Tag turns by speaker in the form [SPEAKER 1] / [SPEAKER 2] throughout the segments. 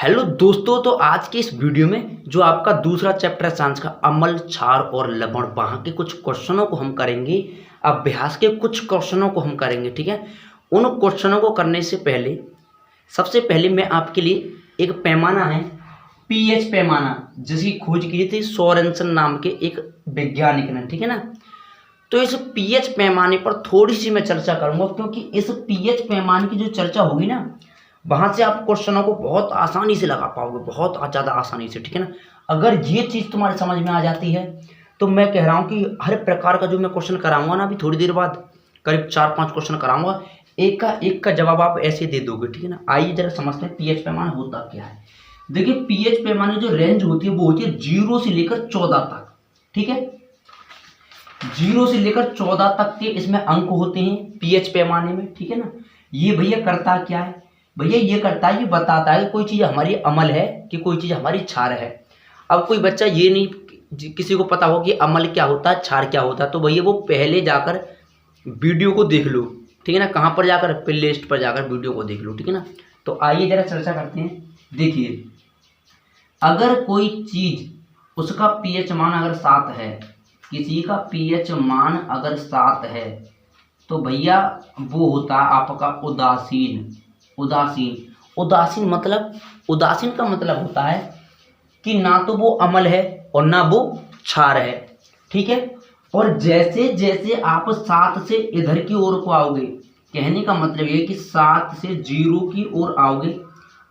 [SPEAKER 1] Hello दोस्तों, तो आज के इस वीडियो में जो आपका दूसरा चैप्टर है साइंस का अम्ल, क्षार और लवण, वहाँ के कुछ क्वेश्चनों को हम करेंगे। अभ्यास के कुछ क्वेश्चनों को हम करेंगे, ठीक है। उन क्वेश्चनों को करने से पहले सबसे पहले मैं आपके लिए एक पैमाना है, पीएच पैमाना, जिसकी खोज की थी सोरेनसन नाम के एक वैज्ञानिक ने, ठीक है ना। तो इस पीएच पैमाने पर थोड़ी सी मैं चर्चा करूंगा, क्योंकि इस पीएच पैमाने की जो चर्चा होगी ना, वहां से आप क्वेश्चनों को बहुत आसानी से लगा पाओगे, बहुत ज़्यादा आसानी से, ठीक है ना। अगर ये चीज़ तुम्हारे समझ में आ जाती है तो मैं कह रहा हूँ कि हर प्रकार का जो मैं क्वेश्चन कराऊंगा ना, अभी थोड़ी देर बाद करीब 4-5 क्वेश्चन कराऊंगा, एक का जवाब आप ऐसे दे दोगे, ठीक है ना। आइए जरा समझते हैं पीएच पैमाना होता क्या है। देखिए, पीएच पैमाने जो रेंज होती है वो होती है 0 से लेकर 14 तक, ठीक है। 0 से लेकर 14 तक के इसमें अंक होते हैं पीएच पैमाने में, ठीक है ना। ये भैया करता क्या है? भैया ये करता है, ये बताता है कि कोई चीज़ हमारी अम्ल है कि कोई चीज़ हमारी क्षार है। अब कोई बच्चा ये नहीं किसी को पता हो कि अम्ल क्या होता है, क्षार क्या होता है, तो भैया वो पहले जाकर वीडियो को देख लो, ठीक है ना। कहाँ पर जाकर? प्ले लिस्ट पर जाकर वीडियो को देख लो, ठीक है ना। तो आइए जरा चर्चा करते हैं। देखिए, अगर कोई चीज़ उसका पीएच मान अगर 7 है, किसी का पीएच मान अगर 7 है, तो भैया वो होता है आपका उदासीन। उदासीन मतलब, उदासीन का मतलब होता है कि ना तो वो अम्ल है और ना वो क्षार है, ठीक है। और जैसे जैसे आप 7 से इधर की ओर को आओगे, कहने का मतलब ये कि 7 से 0 की ओर आओगे,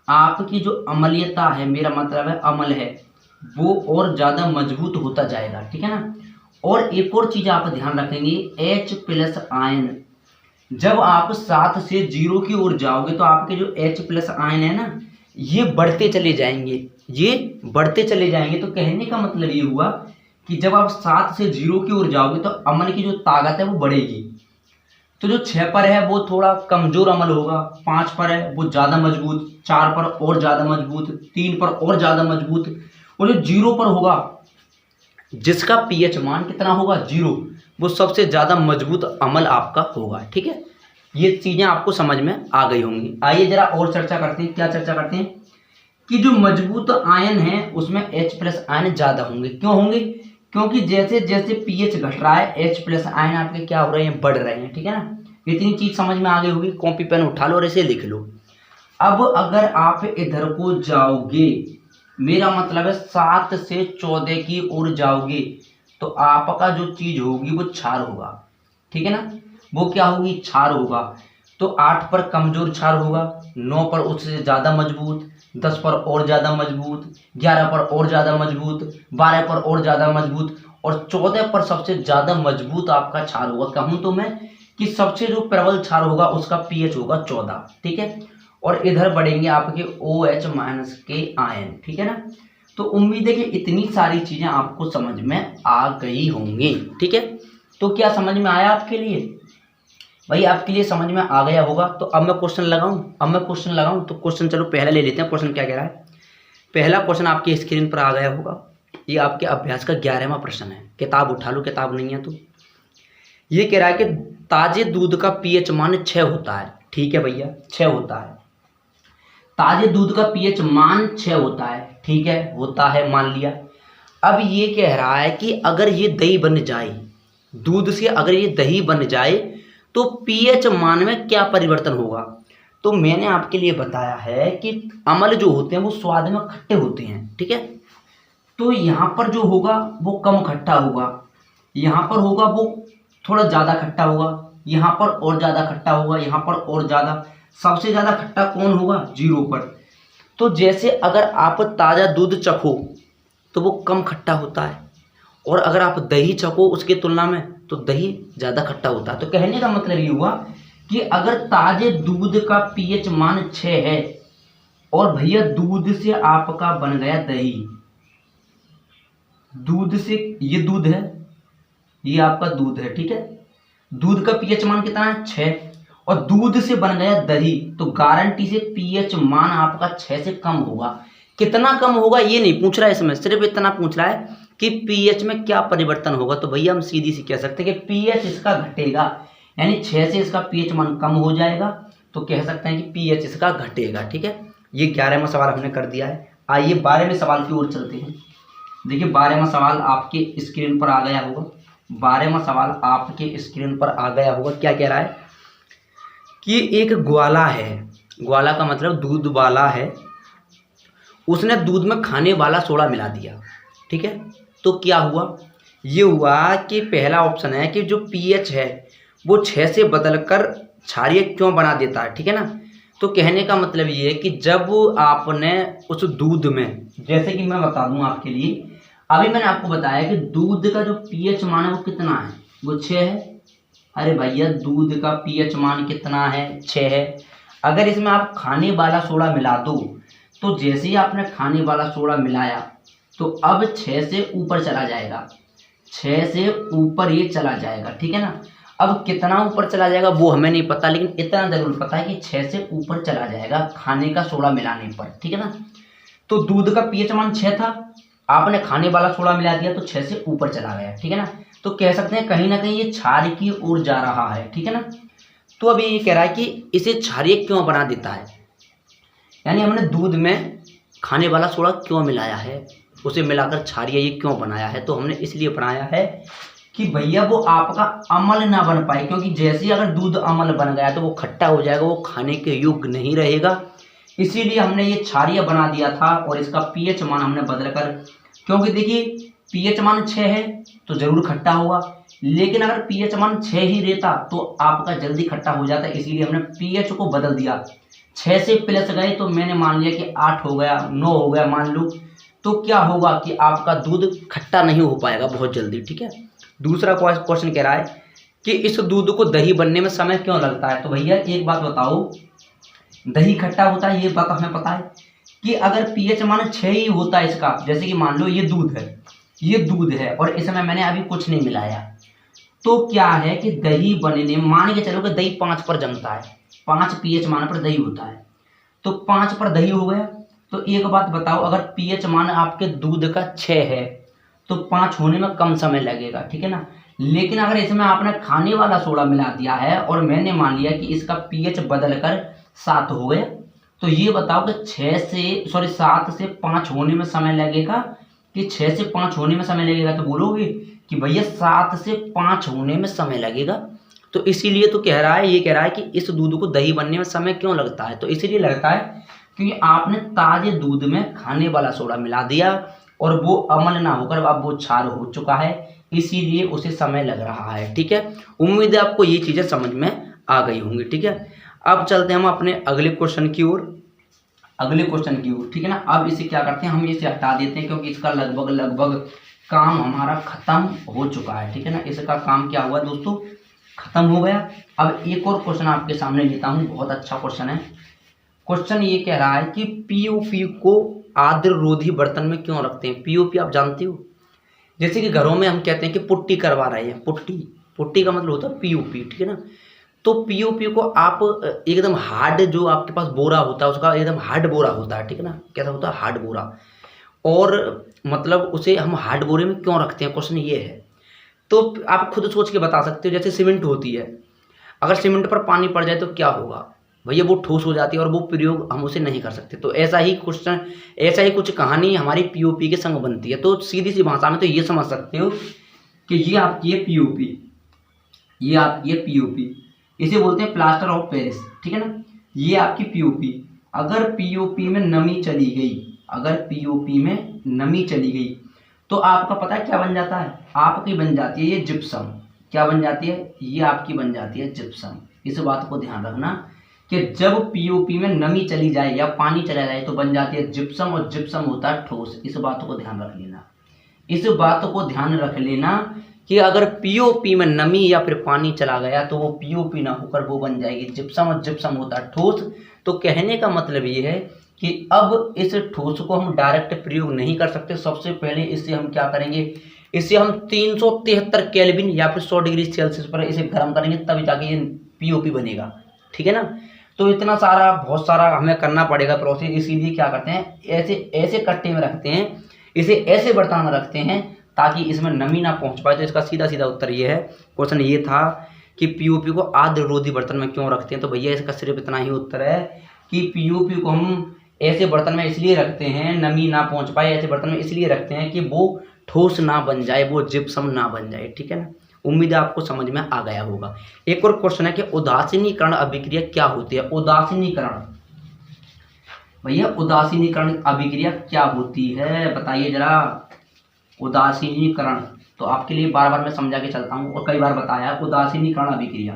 [SPEAKER 1] आपकी जो अम्लीयता है, मेरा मतलब है अम्ल है, वो और ज़्यादा मजबूत होता जाएगा, ठीक है ना। और एक और चीज़ आप ध्यान रखेंगे, H+ आयन, जब आप 7 से 0 की ओर जाओगे तो आपके जो H+ आयन है ना, ये बढ़ते चले जाएंगे, ये बढ़ते चले जाएंगे। तो कहने का मतलब ये हुआ कि जब आप 7 से 0 की ओर जाओगे तो अम्ल की जो ताकत है वो बढ़ेगी। तो जो 6 पर है वो थोड़ा कमजोर अम्ल होगा, 5 पर है वो ज़्यादा मजबूत, 4 पर और ज़्यादा मजबूत, 3 पर और ज़्यादा मजबूत, और जो 0 पर होगा, जिसका पीएच मान कितना होगा? 0, वो सबसे ज़्यादा मजबूत अम्ल आपका होगा, ठीक है। ये चीज़ें आपको समझ में आ गई होंगी। आइए जरा और चर्चा करते हैं। क्या चर्चा करते हैं? कि जो मजबूत आयन है उसमें H+ आयन ज़्यादा होंगे। क्यों होंगे? क्योंकि जैसे जैसे पीएच घट रहा है, H+ आयन आपके क्या हो रहे हैं? बढ़ रहे हैं, ठीक है ना। इतनी चीज़ समझ में आ गई होगी। कॉपी पेन उठा लो और इसे लिख लो। अब अगर आप इधर को जाओगे, मेरा मतलब है 7 से 14 की ओर जाओगे, तो आपका जो चीज होगी वो क्षार होगा, ठीक है ना। वो क्या होगी? क्षार होगा। तो 8 पर कमजोर क्षार होगा, 9 पर उससे ज्यादा मजबूत, 10 पर और ज्यादा मजबूत, 11 पर और ज्यादा मजबूत, 12 पर और ज्यादा मजबूत, और 14 पर सबसे ज्यादा मजबूत आपका क्षार होगा। कहूँ तो मैं कि सबसे जो प्रबल क्षार होगा उसका पीएच होगा 14, ठीक है। और इधर बढ़ेंगे आपके OH- के आयन, ठीक है ना। तो उम्मीद है कि इतनी सारी चीजें आपको समझ में आ गई होंगी, ठीक है। तो क्या समझ में आया आपके लिए? भाई आपके लिए समझ में आ गया होगा। तो अब मैं क्वेश्चन लगाऊं, तो क्वेश्चन चलो पहला ले लेते हैं। क्वेश्चन क्या कह रहा है? पहला क्वेश्चन आपकी स्क्रीन पर आ गया होगा। ये आपके अभ्यास का 11वां प्रश्न है। किताब उठा लो, किताब नहीं है तो। ये कह रहा है कि ताजे दूध का पीएच मान 6 होता है, ठीक है भैया, 6 होता है। ताजे दूध का पीएच मान 6 होता है, ठीक है, होता है, मान लिया। अब ये कह रहा है कि अगर ये दही बन जाए, दूध से अगर ये दही बन जाए, तो पीएच मान में क्या परिवर्तन होगा? तो मैंने आपके लिए बताया है कि अम्ल जो होते हैं वो स्वाद में खट्टे होते हैं, ठीक है। तो यहाँ पर जो होगा वो कम खट्टा होगा, यहाँ पर होगा वो थोड़ा ज़्यादा खट्टा होगा, यहाँ पर और ज़्यादा खट्टा होगा, यहाँ पर और ज़्यादा। सबसे ज़्यादा खट्टा कौन होगा? 0 पर। तो जैसे अगर आप ताज़ा दूध चखो तो वो कम खट्टा होता है, और अगर आप दही चखो उसके तुलना में तो दही ज़्यादा खट्टा होता है। तो कहने का मतलब ये हुआ कि अगर ताजे दूध का पीएच मान 6 है और भैया दूध से आपका बन गया दही, दूध से, ये दूध है, ये आपका दूध है, ठीक है। दूध का पीएच मान कितना है? 6, और दूध से बन गया दही, तो गारंटी से पीएच मान आपका 6 से कम होगा। कितना कम होगा ये नहीं पूछ रहा है इसमें, सिर्फ इतना पूछ रहा है कि पीएच में क्या परिवर्तन होगा। तो भैया हम सीधी सी कह सकते हैं कि पीएच इसका घटेगा, यानी 6 से इसका पीएच मान कम हो जाएगा, तो कह सकते हैं कि पीएच इसका घटेगा, ठीक है। ये 11वां सवाल हमने कर दिया है। आइए 12वें सवाल की ओर चलते हैं। देखिए 12वां सवाल आपके स्क्रीन पर आ गया होगा। 12वां सवाल आपके स्क्रीन पर आ गया होगा। क्या कह रहा है कि एक ग्वाला है, ग्वाला का मतलब दूध वाला है, उसने दूध में खाने वाला सोडा मिला दिया, ठीक है। तो क्या हुआ, ये हुआ कि पहला ऑप्शन है कि जो पीएच है वो 6 से बदलकर क्षारीय क्यों बना देता है, ठीक है ना। तो कहने का मतलब ये है कि जब आपने उस दूध में, जैसे कि मैं बता दूं आपके लिए, अभी मैंने आपको बताया कि दूध का जो पीएच मान है वो कितना है, वो 6 है। अरे भैया दूध का पीएच मान कितना है, 6 है। अगर इसमें आप खाने वाला सोडा मिला दो, तो जैसे ही आपने खाने वाला सोडा मिलाया तो अब 6 से ऊपर चला जाएगा, 6 से ऊपर ये चला जाएगा, ठीक है ना। अब कितना ऊपर चला जाएगा वो हमें नहीं पता, लेकिन इतना जरूर पता है कि 6 से ऊपर चला जाएगा खाने का सोडा मिलाने पर, ठीक है ना। तो दूध का पीएच मान 6 था, आपने खाने वाला सोडा मिला दिया तो 6 से ऊपर चला गया, ठीक है ना। तो कह सकते हैं कहीं ना कहीं ये क्षार की ओर जा रहा है, ठीक है ना। तो अभी ये कह रहा है कि इसे क्षारीय क्यों बना देता है, यानी हमने दूध में खाने वाला सोडा क्यों मिलाया है, उसे मिलाकर क्षारीय ये क्यों बनाया है। तो हमने इसलिए बनाया है कि भैया वो आपका अम्ल ना बन पाए, क्योंकि जैसे ही अगर दूध अम्ल बन गया तो वो खट्टा हो जाएगा, वो खाने के योग्य नहीं रहेगा। इसीलिए हमने ये क्षारीय बना दिया था और इसका पीएच मान हमने बदल कर, क्योंकि देखिए पीएच मान 6 है तो जरूर खट्टा होगा, लेकिन अगर पीएच मान 6 ही रहता तो आपका जल्दी खट्टा हो जाता, इसीलिए हमने पीएच को बदल दिया। 6 से प्लस गए तो मैंने मान लिया कि 8 हो गया, 9 हो गया मान लो, तो क्या होगा कि आपका दूध खट्टा नहीं हो पाएगा बहुत जल्दी, ठीक है। दूसरा क्वेश्चन कह रहा है कि इस दूध को दही बनने में समय क्यों लगता है। तो भैया एक बात बताओ, दही खट्टा होता है ये बात हमें पता है कि अगर पीएच मान 6 ही होता है इसका, जैसे कि मान लो ये दूध है, ये दूध है और इसमें मैंने अभी कुछ नहीं मिलाया, तो क्या है कि दही बनने, मान के चलो कि दही 5 पर जमता है, 5 पीएच मान पर दही होता है, तो 5 पर दही हो गया। तो एक बात बताओ, अगर पीएच मान आपके दूध का 6 है तो 5 होने में कम समय लगेगा, ठीक है ना। लेकिन अगर इसमें आपने खाने वाला सोडा मिला दिया है और मैंने मान लिया कि इसका पीएच बदल कर 7 हो गया, तो ये बताओ कि 7 से 5 होने में समय लगेगा कि 6 से 5 होने में समय लगेगा। तो बोलोगे कि भैया 7 से 5 होने में समय लगेगा। तो इसीलिए तो कह रहा है, ये कह रहा है कि इस दूध को दही बनने में समय क्यों लगता है। तो इसीलिए लगता है क्योंकि आपने ताजे दूध में खाने वाला सोडा मिला दिया और वो अम्ल ना होकर अब वो क्षार हो चुका है, इसीलिए उसे समय लग रहा है, ठीक है। उम्मीद है आपको ये चीज़ें समझ में आ गई होंगी, ठीक है। अब चलते हैं हम अपने अगले क्वेश्चन की ओर, ठीक है ना। अब इसे क्या करते हैं, हम इसे हटा देते हैं क्योंकि इसका लगभग काम हमारा खत्म हो चुका है, ठीक है ना। इसका काम क्या हुआ दोस्तों, खत्म हो गया। अब एक और क्वेश्चन आपके सामने लेता हूँ, बहुत अच्छा क्वेश्चन है। क्वेश्चन ये कह रहा है कि पीओपी को आर्द्ररोधी बर्तन में क्यों रखते हैं। पीओपी आप जानते हो, जैसे कि घरों में हम कहते हैं कि पुट्टी करवा रहे हैं, पुट्टी का मतलब होता है पीओपी, ठीक है ना। तो पीओपी को आप एकदम हार्ड, जो आपके पास बोरा होता है उसका एकदम हार्ड बोरा होता है, ठीक है ना। कैसा होता है, हार्ड बोरा, और मतलब उसे हम हार्ड बोरे में क्यों रखते हैं, क्वेश्चन ये है। तो आप खुद सोच के बता सकते हो। जैसे सीमेंट होती है, अगर सीमेंट पर पानी पड़ जाए तो क्या होगा भैया, वो ठोस हो जाती है और वो प्रयोग हम उसे नहीं कर सकते। तो ऐसा ही कुछ कहानी हमारी पीओपी के संग बनती है। तो सीधी सी भाषा में तो ये समझ सकते हो कि ये आपकी है पीओपी, ये आपकी है पीओपी, इसे बोलते हैं प्लास्टर ऑफ पेरिस, ठीक है ना। ये आपकी पीओपी, अगर पीओपी में नमी चली गई, तो आपका पता है क्या बन जाता है, आपकी बन जाती है ये जिप्सम। क्या बन जाती है, ये आपकी बन जाती है जिप्सम। इस बात को ध्यान रखना कि जब पीओपी में नमी चली जाए या पानी चला जाए तो बन जाती है जिप्सम, और जिप्सम होता है ठोस। इस बात को ध्यान रख लेना कि अगर पीओपी में नमी या फिर पानी चला गया तो वो पीओपी ना होकर वो बन जाएगी जिप्सम, और जिप्सम होता है ठोस। तो कहने का मतलब ये है कि अब इस ठोस को हम डायरेक्ट प्रयोग नहीं कर सकते। सबसे पहले इसे हम क्या करेंगे, इसे हम 373 केल्विन या फिर 100 डिग्री सेल्सियस पर इसे गर्म करेंगे, तभी जाके ये पीओपी बनेगा, ठीक है ना। तो इतना सारा, बहुत सारा हमें करना पड़ेगा प्रोसेस। इसीलिए क्या करते हैं, ऐसे कट्टे में रखते हैं, इसे ऐसे बर्तन में रखते हैं ताकि इसमें नमी ना पहुंच पाए। तो इसका सीधा उत्तर ये है। क्वेश्चन ये था कि पीओपी को आर्द्ररोधी बर्तन में क्यों रखते हैं। तो भैया इसका सिर्फ इतना ही उत्तर है कि पीओपी को हम ऐसे बर्तन में इसलिए रखते हैं नमी ना पहुंच पाए, ऐसे बर्तन में इसलिए रखते हैं कि वो ठोस ना बन जाए, वो जिप्सम ना बन जाए, ठीक है ना। उम्मीद है आपको समझ में आ गया होगा। एक और क्वेश्चन है कि उदासीनीकरण अभिक्रिया क्या होती है। उदासीनीकरण, भैया उदासीनीकरण अभिक्रिया क्या होती है बताइए जरा। उदासीनीकरण तो आपके लिए बार बार मैं समझा के चलता हूँ और कई बार बताया है उदासीनीकरण अभिक्रिया।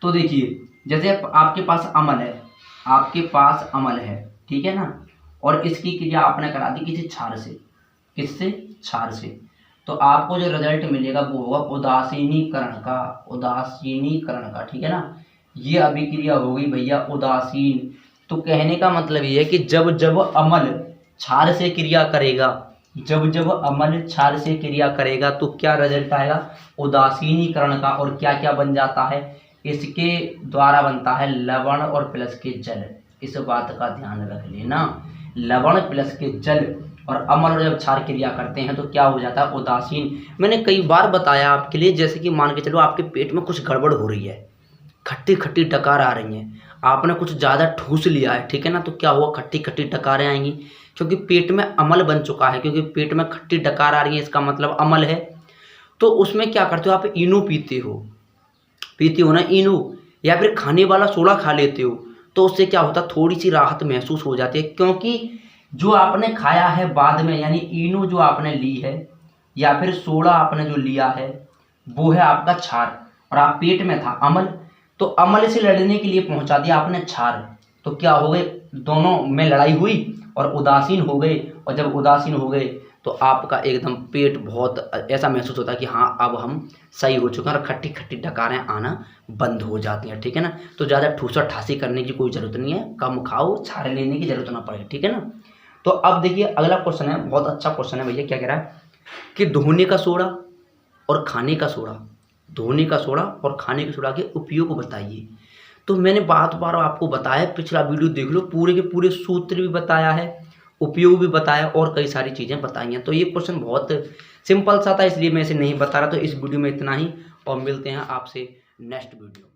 [SPEAKER 1] तो देखिए जैसे आपके पास अम्ल है, आपके पास अम्ल है, ठीक है ना, और इसकी क्रिया आपने करा दी किसी क्षार से, किससे, क्षार से, तो आपको जो रिजल्ट मिलेगा वो होगा उदासीनीकरण का, उदासीनीकरण का, ठीक है ना। ये अभिक्रिया होगी भैया उदासीन। तो कहने का मतलब ये है कि जब जब अम्ल क्षार से क्रिया करेगा, जब जब अम्ल क्षार से क्रिया करेगा तो क्या रिजल्ट आएगा, उदासीनीकरण का। और क्या क्या बन जाता है, इसके द्वारा बनता है लवण और प्लस के जल। इस बात का ध्यान रख लेना, लवण प्लस के जल और अम्ल जब क्षार क्रिया करते हैं तो क्या हो जाता है, उदासीन। मैंने कई बार बताया आपके लिए, जैसे कि मान के चलो आपके पेट में कुछ गड़बड़ हो रही है, खट्टी खट्टी डकार आ रही हैं, आपने कुछ ज़्यादा ठूस लिया है, ठीक है ना, तो क्या हुआ, खट्टी खट्टी डकारें आएंगी, क्योंकि पेट में अम्ल बन चुका है। क्योंकि पेट में खट्टी डकार आ रही है इसका मतलब अम्ल है। तो उसमें क्या करते हो आप, इनो पीते हो, पीते हो ना इनो, या फिर खाने वाला सोडा खा लेते हो, तो उससे क्या होता है, थोड़ी सी राहत महसूस हो जाती है। क्योंकि जो आपने खाया है बाद में, यानी इनो जो आपने ली है या फिर सोडा आपने जो लिया है वो है आपका क्षार, और आप पेट में था अम्ल, तो अम्ल से लड़ने के लिए पहुंचा दिया आपने क्षार, तो क्या हो गए, दोनों में लड़ाई हुई और उदासीन हो गए। और जब उदासीन हो गए तो आपका एकदम पेट बहुत ऐसा महसूस होता है कि हाँ अब हम सही हो चुके हैं, और खट्टी खट्टी डकारें आना बंद हो जाती हैं, ठीक है ना। तो ज़्यादा ठूसा ठासी करने की कोई ज़रूरत नहीं है, कम खाओ, छारे लेने की ज़रूरत ना पड़े, ठीक है ना। तो अब देखिए अगला क्वेश्चन है, बहुत अच्छा क्वेश्चन है भैया। क्या कह रहा है कि धोने का सोडा और खाने का सोडा, धोने का सोडा और खाने के सोडा के उपयोग बताइए। तो मैंने बात बार आपको बताया, पिछला वीडियो देख लो, पूरे के पूरे सूत्र भी बताया है, उपयोग भी बताया और कई सारी चीज़ें बताई हैं। तो ये क्वेश्चन बहुत सिंपल सा था, इसलिए मैं इसे नहीं बता रहा। तो इस वीडियो में इतना ही, और मिलते हैं आपसे नेक्स्ट वीडियो।